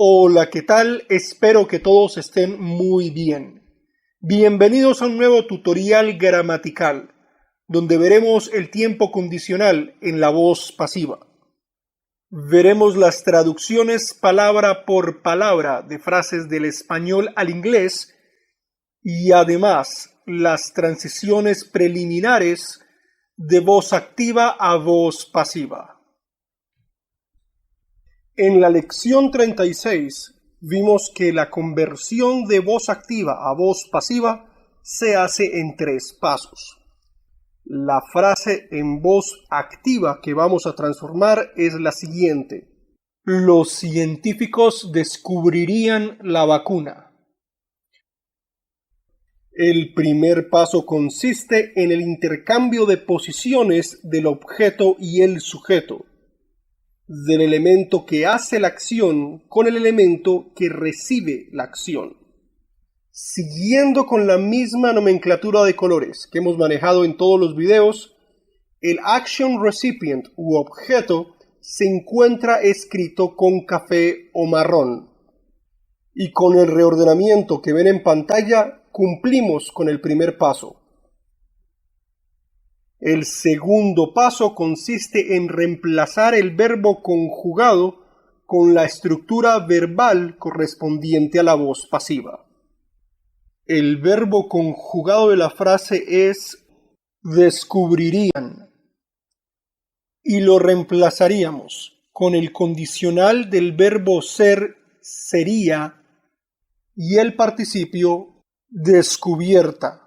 Hola, ¿qué tal? Espero que todos estén muy bien. Bienvenidos a un nuevo tutorial gramatical, donde veremos el tiempo condicional en la voz pasiva. Veremos las traducciones palabra por palabra de frases del español al inglés y además las transiciones preliminares de voz activa a voz pasiva. En la lección 36 vimos que la conversión de voz activa a voz pasiva se hace en 3 pasos. La frase en voz activa que vamos a transformar es la siguiente: los científicos descubrirían la vacuna. El primer paso consiste en el intercambio de posiciones del objeto y el sujeto, del elemento que hace la acción con el elemento que recibe la acción. Siguiendo con la misma nomenclatura de colores que hemos manejado en todos los videos, el action recipient u objeto se encuentra escrito con café o marrón. Y con el reordenamiento que ven en pantalla, cumplimos con el primer paso. El segundo paso consiste en reemplazar el verbo conjugado con la estructura verbal correspondiente a la voz pasiva. El verbo conjugado de la frase es descubrirían y lo reemplazaríamos con el condicional del verbo ser, sería, y el participio descubierta.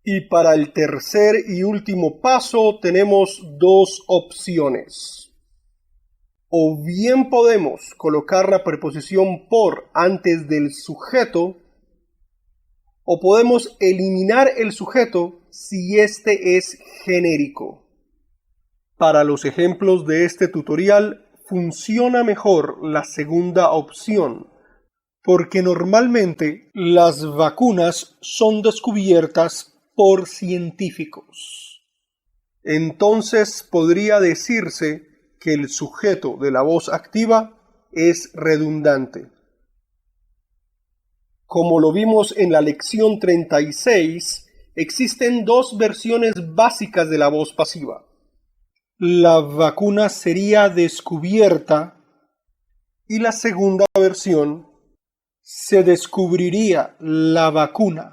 Y para el tercer y último paso tenemos 2 opciones. O bien podemos colocar la preposición por antes del sujeto, o podemos eliminar el sujeto si este es genérico. Para los ejemplos de este tutorial funciona mejor la segunda opción, porque normalmente las vacunas son descubiertas por científicos. Entonces podría decirse que el sujeto de la voz activa es redundante. Como lo vimos en la lección 36, existen 2 versiones básicas de la voz pasiva. La vacuna sería descubierta y la segunda versión, se descubriría la vacuna.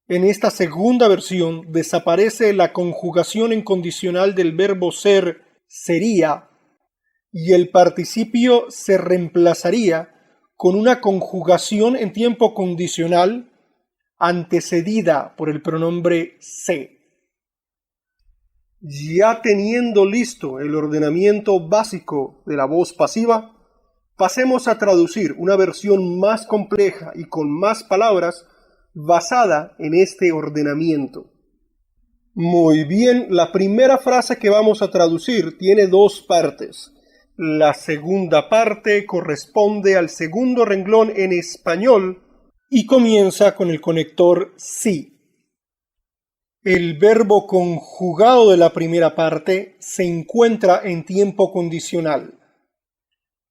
En esta segunda versión desaparece la conjugación en condicional del verbo ser, sería, y el participio se reemplazaría con una conjugación en tiempo condicional antecedida por el pronombre se. Ya teniendo listo el ordenamiento básico de la voz pasiva, pasemos a traducir una versión más compleja y con más palabras basada en este ordenamiento. Muy bien, la primera frase que vamos a traducir tiene 2 partes. La segunda parte corresponde al segundo renglón en español y comienza con el conector sí. El verbo conjugado de la primera parte se encuentra en tiempo condicional.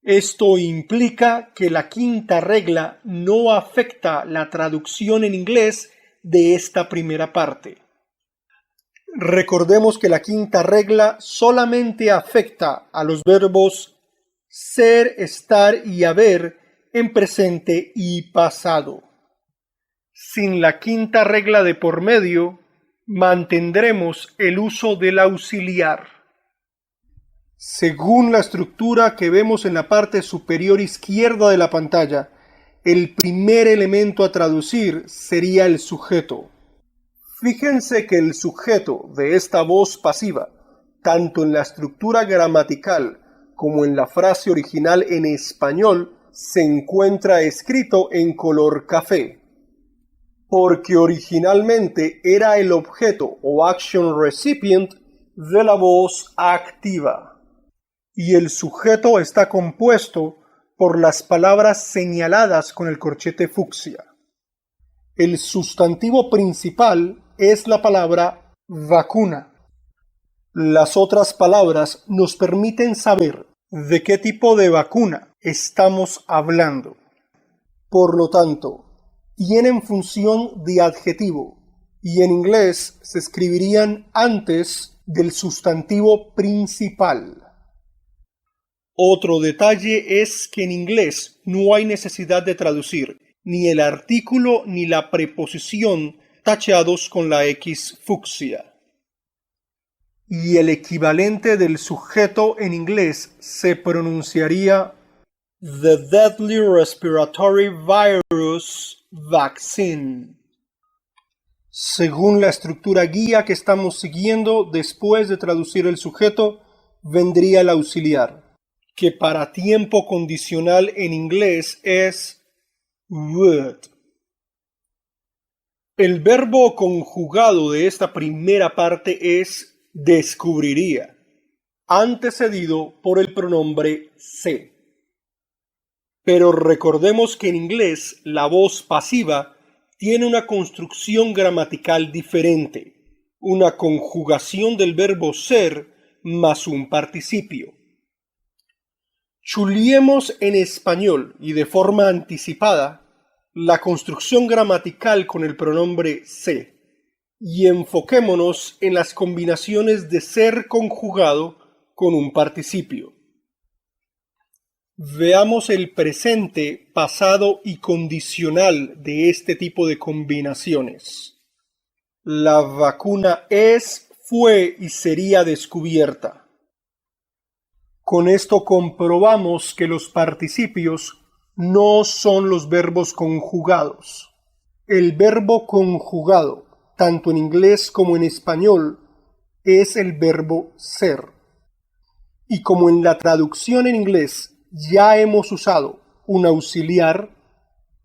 Esto implica que la quinta regla no afecta la traducción en inglés de esta primera parte. Recordemos que la quinta regla solamente afecta a los verbos ser, estar y haber en presente y pasado. Sin la quinta regla de por medio, mantendremos el uso del auxiliar. Según la estructura que vemos en la parte superior izquierda de la pantalla, el primer elemento a traducir sería el sujeto. Fíjense que el sujeto de esta voz pasiva, tanto en la estructura gramatical como en la frase original en español, se encuentra escrito en color café, porque originalmente era el objeto o action recipient de la voz activa. Y el sujeto está compuesto por las palabras señaladas con el corchete fucsia. El sustantivo principal es la palabra vacuna. Las otras palabras nos permiten saber ¿De qué tipo de vacuna estamos hablando? Por lo tanto, tienen función de adjetivo y en inglés se escribirían antes del sustantivo principal. Otro detalle es que en inglés no hay necesidad de traducir ni el artículo ni la preposición tachados con la X fucsia. Y el equivalente del sujeto en inglés se pronunciaría The Deadly Respiratory Virus Vaccine. Según la estructura guía que estamos siguiendo, después de traducir el sujeto, vendría el auxiliar, que para tiempo condicional en inglés es would. El verbo conjugado de esta primera parte es descubriría, antecedido por el pronombre se. Pero recordemos que en inglés la voz pasiva tiene una construcción gramatical diferente, una conjugación del verbo ser más un participio. Chuliemos en español y de forma anticipada la construcción gramatical con el pronombre se y enfoquémonos en las combinaciones de ser conjugado con un participio. Veamos el presente, pasado y condicional de este tipo de combinaciones. La vacuna es, fue y sería descubierta. Con esto comprobamos que los participios no son los verbos conjugados. El verbo conjugado, tanto en inglés como en español, es el verbo ser. Y como en la traducción en inglés ya hemos usado un auxiliar,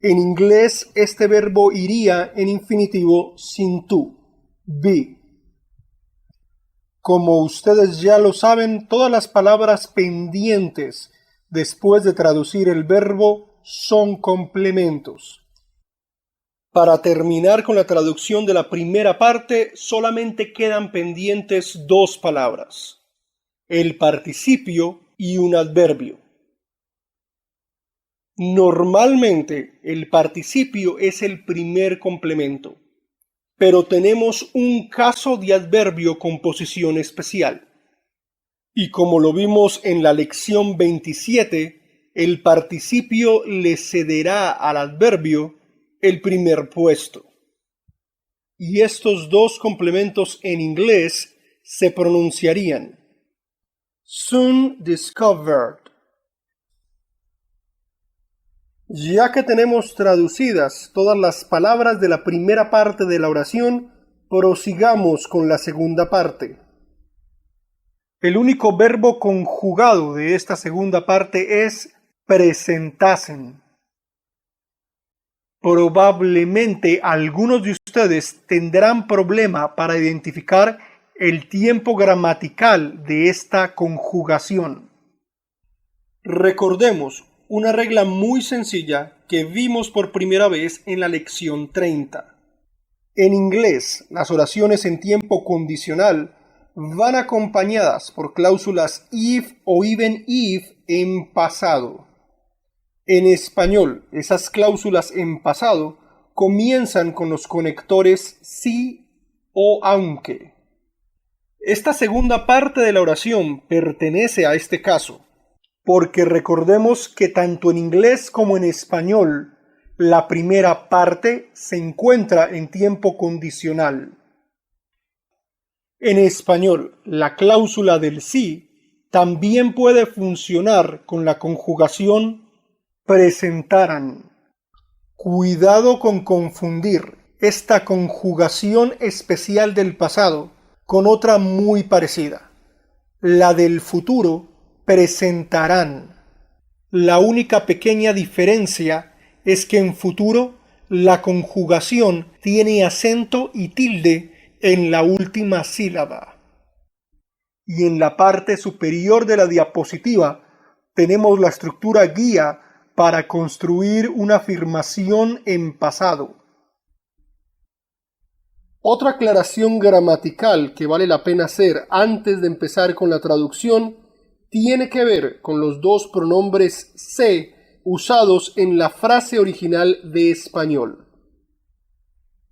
en inglés este verbo iría en infinitivo sin to, be. Como ustedes ya lo saben, todas las palabras pendientes después de traducir el verbo son complementos. Para terminar con la traducción de la primera parte, solamente quedan pendientes dos palabras, el participio y un adverbio. Normalmente el participio es el primer complemento, pero tenemos un caso de adverbio con posición especial. Y como lo vimos en la lección 27, el participio le cederá al adverbio el primer puesto. Y estos dos complementos en inglés se pronunciarían soon discovered. Ya que tenemos traducidas todas las palabras de la primera parte de la oración, prosigamos con la segunda parte. El único verbo conjugado de esta segunda parte es presentasen. Probablemente algunos de ustedes tendrán problema para identificar el tiempo gramatical de esta conjugación. Recordemos una regla muy sencilla que vimos por primera vez en la lección 30. En inglés, las oraciones en tiempo condicional van acompañadas por cláusulas if o even if en pasado. En español, esas cláusulas en pasado comienzan con los conectores si o aunque. Esta segunda parte de la oración pertenece a este caso, porque recordemos que tanto en inglés como en español, la primera parte se encuentra en tiempo condicional. En español, la cláusula del sí también puede funcionar con la conjugación presentaran. Cuidado con confundir esta conjugación especial del pasado con otra muy parecida, la del futuro, presentarán. La única pequeña diferencia es que en futuro la conjugación tiene acento y tilde en la última sílaba. Y en la parte superior de la diapositiva tenemos la estructura guía para construir una afirmación en pasado. Otra aclaración gramatical que vale la pena hacer antes de empezar con la traducción tiene que ver con los dos pronombres se usados en la frase original de español.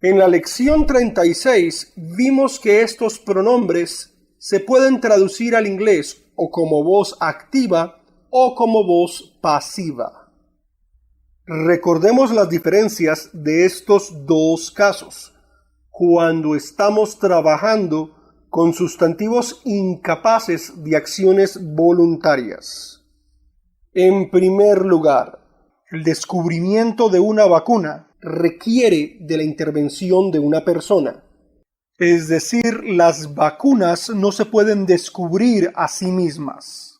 En la lección 36 vimos que estos pronombres se pueden traducir al inglés o como voz activa o como voz pasiva. Recordemos las diferencias de estos dos casos. Cuando estamos trabajando con sustantivos incapaces de acciones voluntarias. En primer lugar, el descubrimiento de una vacuna requiere de la intervención de una persona. Es decir, las vacunas no se pueden descubrir a sí mismas.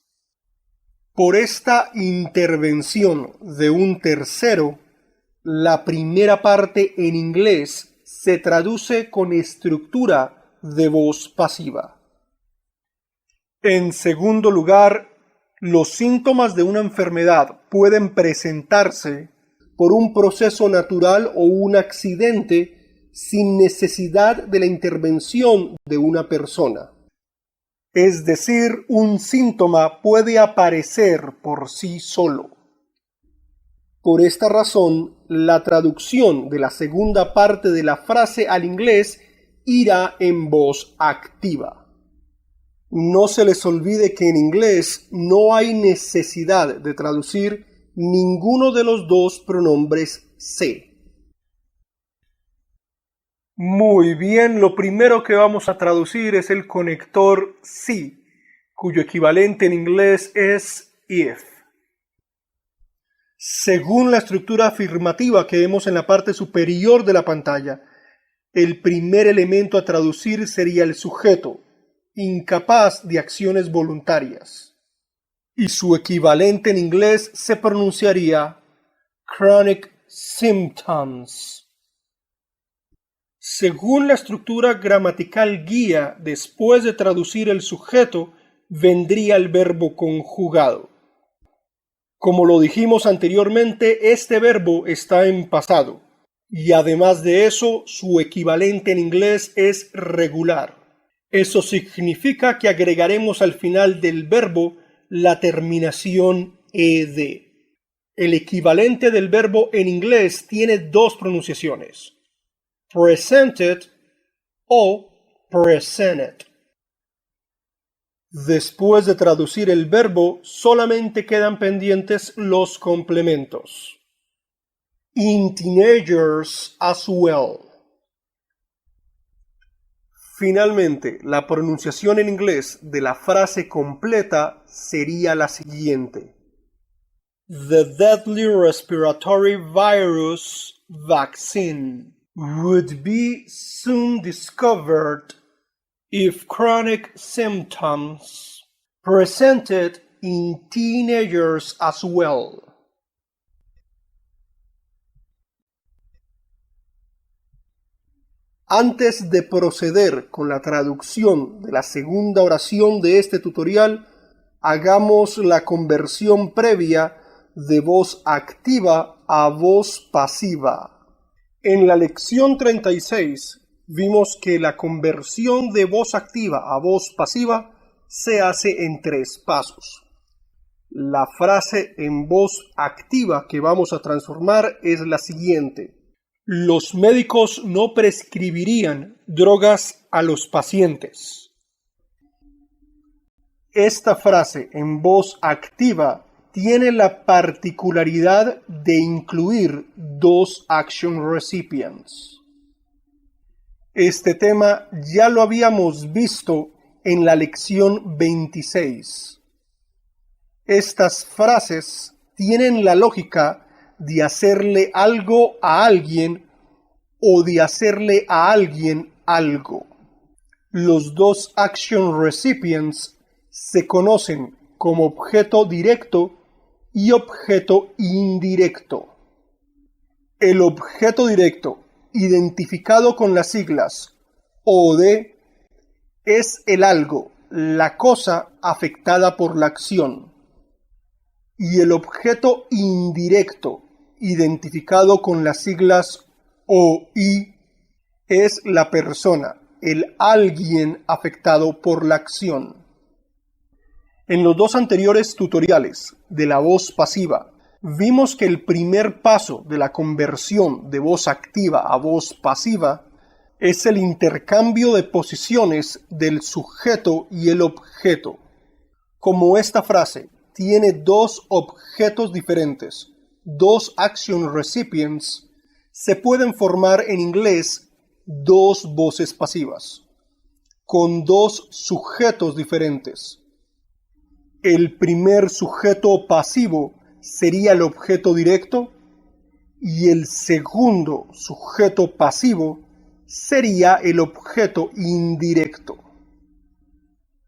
Por esta intervención de un tercero, la primera parte en inglés se traduce con estructura de voz pasiva. En segundo lugar, los síntomas de una enfermedad pueden presentarse por un proceso natural o un accidente sin necesidad de la intervención de una persona. Es decir, un síntoma puede aparecer por sí solo. Por esta razón, la traducción de la segunda parte de la frase al inglés irá en voz activa. No se les olvide que en inglés no hay necesidad de traducir ninguno de los dos pronombres se. Muy bien, lo primero que vamos a traducir es el conector si, cuyo equivalente en inglés es if. Según la estructura afirmativa que vemos en la parte superior de la pantalla, el primer elemento a traducir sería el sujeto, incapaz de acciones voluntarias. Y su equivalente en inglés se pronunciaría chronic symptoms. Según la estructura gramatical guía, después de traducir el sujeto, vendría el verbo conjugado. Como lo dijimos anteriormente, este verbo está en pasado. Y además de eso, su equivalente en inglés es regular. Eso significa que agregaremos al final del verbo la terminación ed. El equivalente del verbo en inglés tiene dos pronunciaciones: presented o presented. Después de traducir el verbo, solamente quedan pendientes los complementos. In teenagers as well. Finalmente, la pronunciación en inglés de la frase completa sería la siguiente: The deadly respiratory virus vaccine would be soon discovered if chronic symptoms presented in teenagers as well. Antes de proceder con la traducción de la segunda oración de este tutorial, hagamos la conversión previa de voz activa a voz pasiva. En la lección 36 vimos que la conversión de voz activa a voz pasiva se hace en 3 pasos. La frase en voz activa que vamos a transformar es la siguiente: los médicos no prescribirían drogas a los pacientes. Esta frase en voz activa tiene la particularidad de incluir 2 action recipients. Este tema ya lo habíamos visto en la lección 26. Estas frases tienen la lógica de hacerle algo a alguien o de hacerle a alguien algo. Los 2 action recipients se conocen como objeto directo y objeto indirecto. El objeto directo, identificado con las siglas OD, es el algo, la cosa afectada por la acción. Y el objeto indirecto, identificado con las siglas OI, es la persona, el alguien afectado por la acción. En los dos anteriores tutoriales de la voz pasiva, vimos que el primer paso de la conversión de voz activa a voz pasiva es el intercambio de posiciones del sujeto y el objeto. Como esta frase tiene dos objetos diferentes, dos action recipients, se pueden formar en inglés dos voces pasivas, con dos sujetos diferentes. El primer sujeto pasivo sería el objeto directo y el segundo sujeto pasivo sería el objeto indirecto.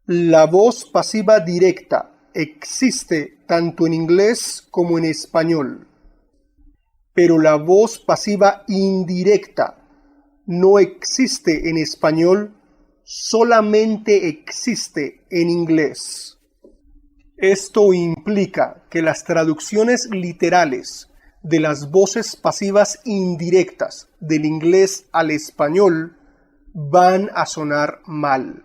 La voz pasiva directa existe tanto en inglés como en español, pero la voz pasiva indirecta no existe en español, solamente existe en inglés. Esto implica que las traducciones literales de las voces pasivas indirectas del inglés al español van a sonar mal.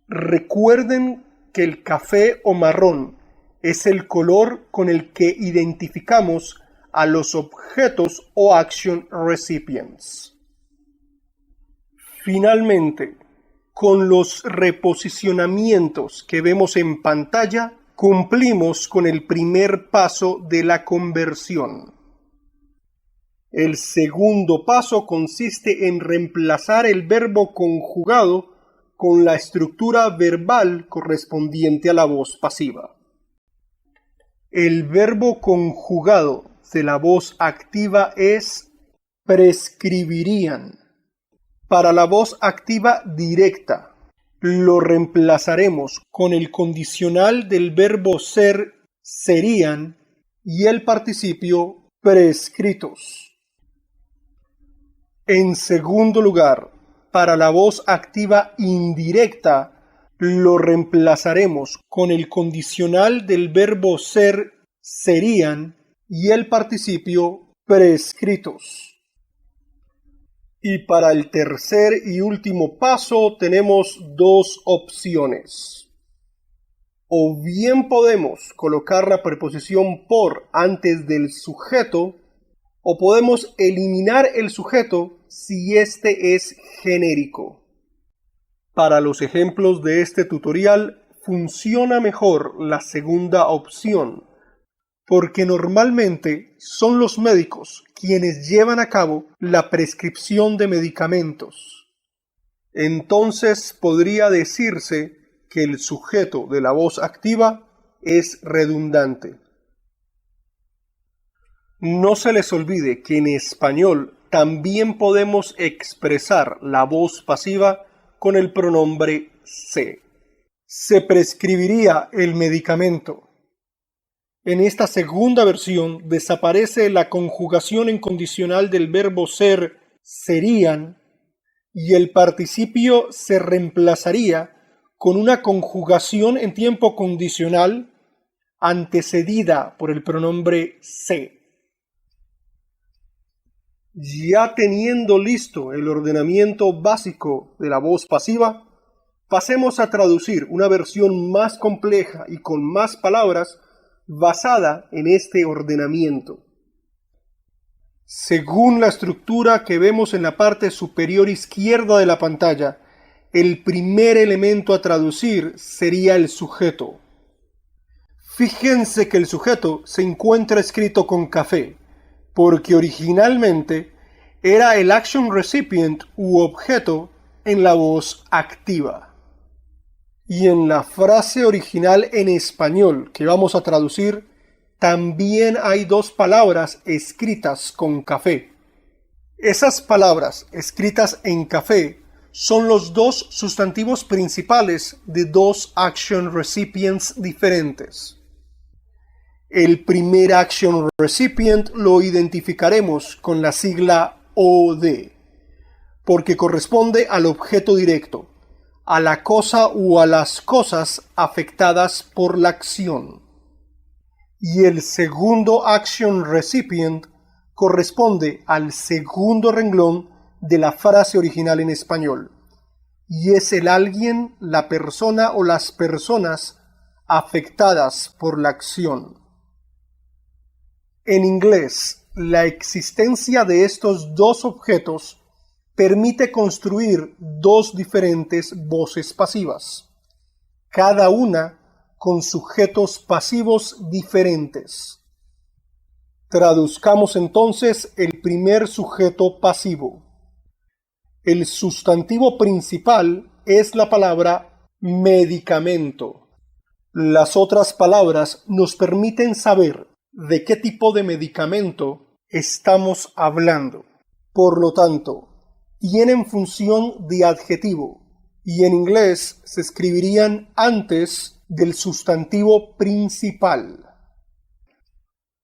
Recuerden que el café o marrón es el color con el que identificamos a los objetos o action recipients. Finalmente, con los reposicionamientos que vemos en pantalla, cumplimos con el primer paso de la conversión. El segundo paso consiste en reemplazar el verbo conjugado con la estructura verbal correspondiente a la voz pasiva. El verbo conjugado de la voz activa es prescribirían. Para la voz activa directa, lo reemplazaremos con el condicional del verbo ser, serían, y el participio prescritos. En segundo lugar, para la voz activa indirecta, lo reemplazaremos con el condicional del verbo ser, serían, y el participio prescritos. Y para el tercer y último paso tenemos dos opciones. O bien podemos colocar la preposición por antes del sujeto, o podemos eliminar el sujeto si este es genérico. Para los ejemplos de este tutorial funciona mejor la segunda opción, porque normalmente son los médicos quienes llevan a cabo la prescripción de medicamentos. Entonces podría decirse que el sujeto de la voz activa es redundante. No se les olvide que en español también podemos expresar la voz pasiva con el pronombre se. Se prescribiría el medicamento. En esta segunda versión desaparece la conjugación en condicional del verbo ser, serían, y el participio se reemplazaría con una conjugación en tiempo condicional antecedida por el pronombre se. Ya teniendo listo el ordenamiento básico de la voz pasiva, pasemos a traducir una versión más compleja y con más palabras basada en este ordenamiento. Según la estructura que vemos en la parte superior izquierda de la pantalla, el primer elemento a traducir sería el sujeto. Fíjense que el sujeto se encuentra escrito con café, porque originalmente era el action recipient u objeto en la voz activa. Y en la frase original en español que vamos a traducir, también hay dos palabras escritas con café. Esas palabras escritas en café son los dos sustantivos principales de dos action recipients diferentes. El primer action recipient lo identificaremos con la sigla OD, porque corresponde al objeto directo, a la cosa o a las cosas afectadas por la acción. Y el segundo action recipient corresponde al segundo renglón de la frase original en español, y es el alguien, la persona o las personas afectadas por la acción. En inglés, la existencia de estos dos objetos permite construir dos diferentes voces pasivas, cada una con sujetos pasivos diferentes. Traduzcamos entonces el primer sujeto pasivo. El sustantivo principal es la palabra medicamento. Las otras palabras nos permiten saber de qué tipo de medicamento estamos hablando. Por lo tanto, tienen función de adjetivo y en inglés se escribirían antes del sustantivo principal.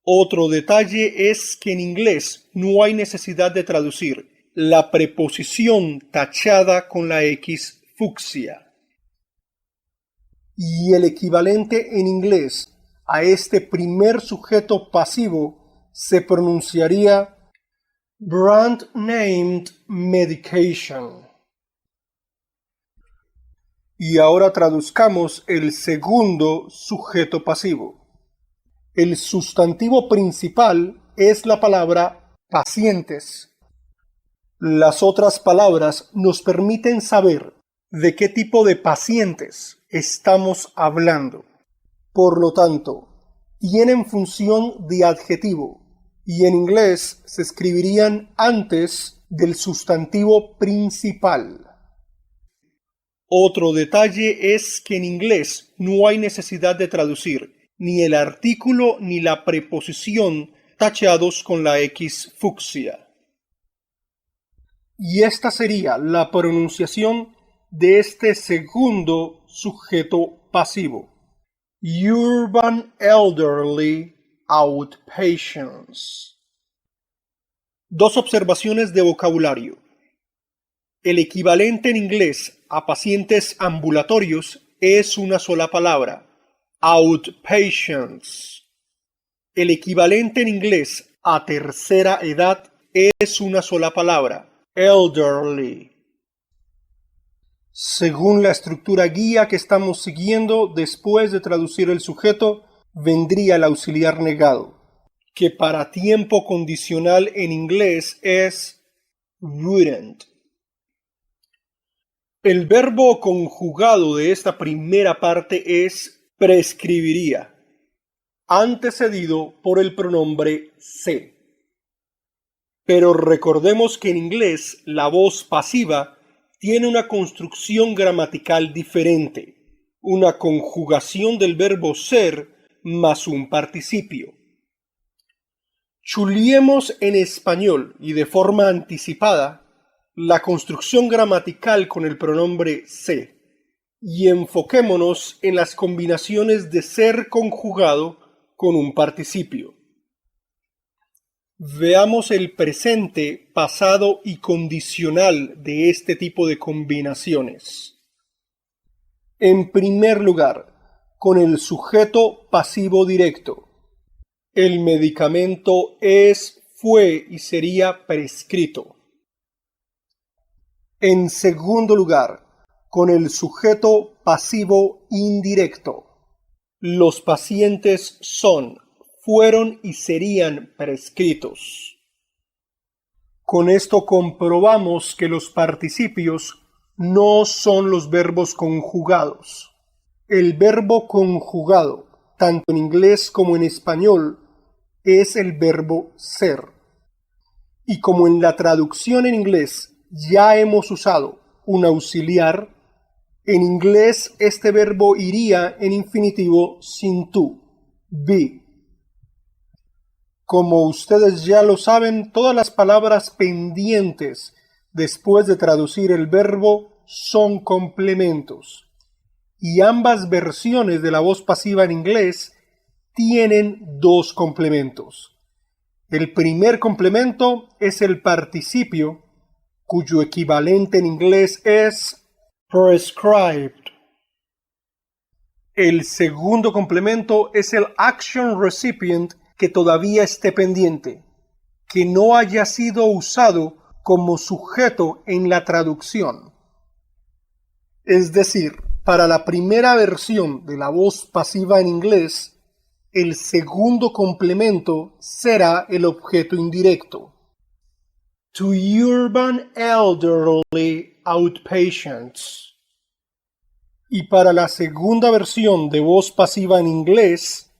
Otro detalle es que en inglés no hay necesidad de traducir la preposición tachada con la X fucsia. Y el equivalente en inglés a este primer sujeto pasivo se pronunciaría brand named medication. Y ahora traduzcamos el segundo sujeto pasivo. El sustantivo principal es la palabra pacientes. Las otras palabras nos permiten saber de qué tipo de pacientes estamos hablando. Por lo tanto, tienen función de adjetivo y en inglés se escribirían antes del sustantivo principal. Otro detalle es que en inglés no hay necesidad de traducir ni el artículo ni la preposición tachados con la X fucsia. Y esta sería la pronunciación de este segundo sujeto pasivo. Urban Elderly Outpatients. Dos observaciones de vocabulario. El equivalente en inglés a pacientes ambulatorios es una sola palabra, outpatients. El equivalente en inglés a tercera edad es una sola palabra, elderly. Según la estructura guía que estamos siguiendo, después de traducir el sujeto, vendría el auxiliar negado, que para tiempo condicional en inglés es wouldn't. El verbo conjugado de esta primera parte es prescribiría, antecedido por el pronombre se. Pero recordemos que en inglés la voz pasiva tiene una construcción gramatical diferente, una conjugación del verbo ser más un participio. Chuliemos en español y de forma anticipada la construcción gramatical con el pronombre se y enfoquémonos en las combinaciones de ser conjugado con un participio. Veamos el presente, pasado y condicional de este tipo de combinaciones. En primer lugar, con el sujeto pasivo directo. El medicamento es, fue y sería prescrito. En segundo lugar, con el sujeto pasivo indirecto. Los pacientes son, fueron y serían prescritos. Con esto comprobamos que los participios no son los verbos conjugados. El verbo conjugado, tanto en inglés como en español, es el verbo ser. Y como en la traducción en inglés ya hemos usado un auxiliar, en inglés este verbo iría en infinitivo sin to, be. Como ustedes ya lo saben, todas las palabras pendientes después de traducir el verbo son complementos. Y ambas versiones de la voz pasiva en inglés tienen dos complementos. El primer complemento es el participio, cuyo equivalente en inglés es prescribed. El segundo complemento es el action recipient que todavía esté pendiente, que no haya sido usado como sujeto en la traducción. Es decir, para la primera versión de la voz pasiva en inglés, el segundo complemento será el objeto indirecto. To urban elderly outpatients. Y para la segunda versión de voz pasiva en inglés,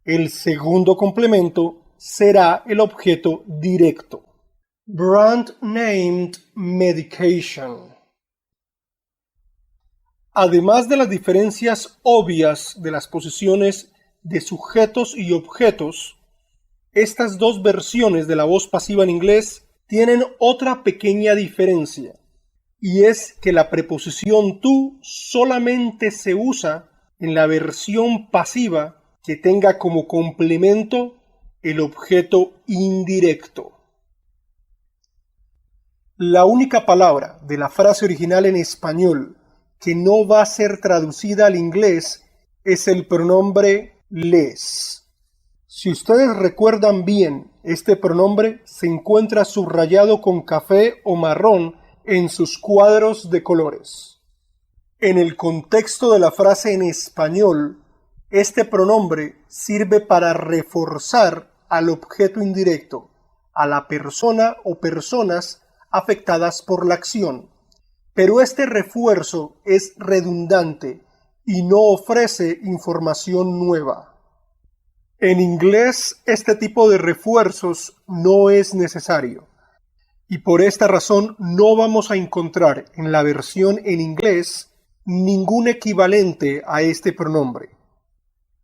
el segundo complemento será el objeto directo. Brand named medication. Además de las diferencias obvias de las posiciones de sujetos y objetos, estas dos versiones de la voz pasiva en inglés tienen otra pequeña diferencia, y es que la preposición to solamente se usa en la versión pasiva que tenga como complemento el objeto indirecto. La única palabra de la frase original en español que no va a ser traducida al inglés es el pronombre les. Si ustedes recuerdan bien, este pronombre se encuentra subrayado con café o marrón en sus cuadros de colores. En el contexto de la frase en español, este pronombre sirve para reforzar al objeto indirecto, a la persona o personas afectadas por la acción. Pero este refuerzo es redundante y no ofrece información nueva. En inglés, este tipo de refuerzos no es necesario. Y por esta razón no vamos a encontrar en la versión en inglés ningún equivalente a este pronombre.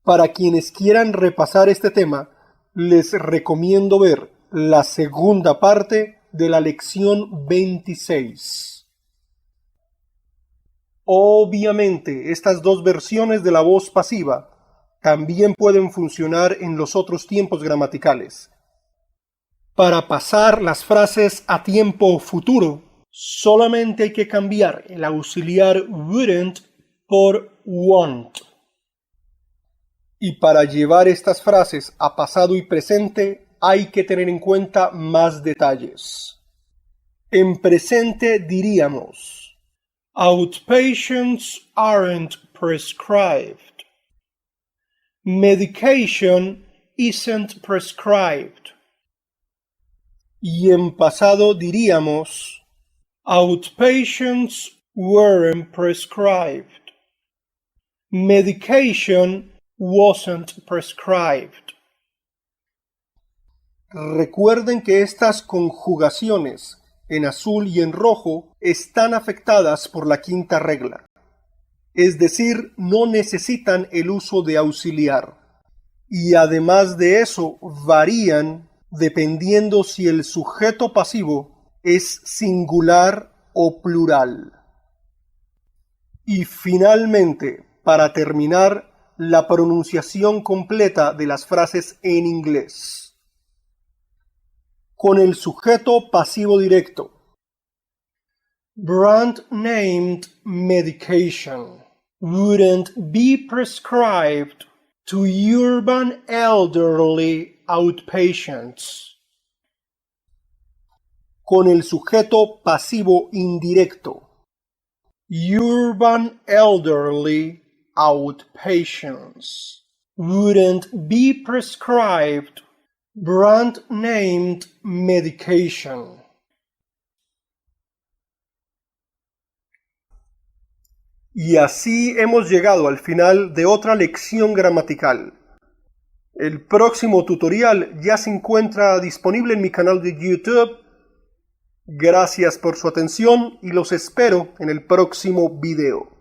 Para quienes quieran repasar este tema, les recomiendo ver la segunda parte de la lección 26. Obviamente, estas dos versiones de la voz pasiva también pueden funcionar en los otros tiempos gramaticales. Para pasar las frases a tiempo futuro, solamente hay que cambiar el auxiliar wouldn't por won't. Y para llevar estas frases a pasado y presente hay que tener en cuenta más detalles. En presente diríamos: outpatients aren't prescribed. Medication isn't prescribed. Y en pasado diríamos: outpatients weren't prescribed. Medication wasn't prescribed. Recuerden que estas conjugaciones en azul y en rojo están afectadas por la quinta regla. Es decir, no necesitan el uso de auxiliar. Y además de eso, varían dependiendo si el sujeto pasivo es singular o plural. Y finalmente, para terminar, la pronunciación completa de las frases en inglés. Con el sujeto pasivo directo. Brand named medication wouldn't be prescribed to urban elderly outpatients. Con el sujeto pasivo indirecto. Urban elderly outpatients wouldn't be prescribed brand named medication. Y así hemos llegado al final de otra lección gramatical. El próximo tutorial ya se encuentra disponible en mi canal de YouTube. Gracias por su atención y los espero en el próximo video.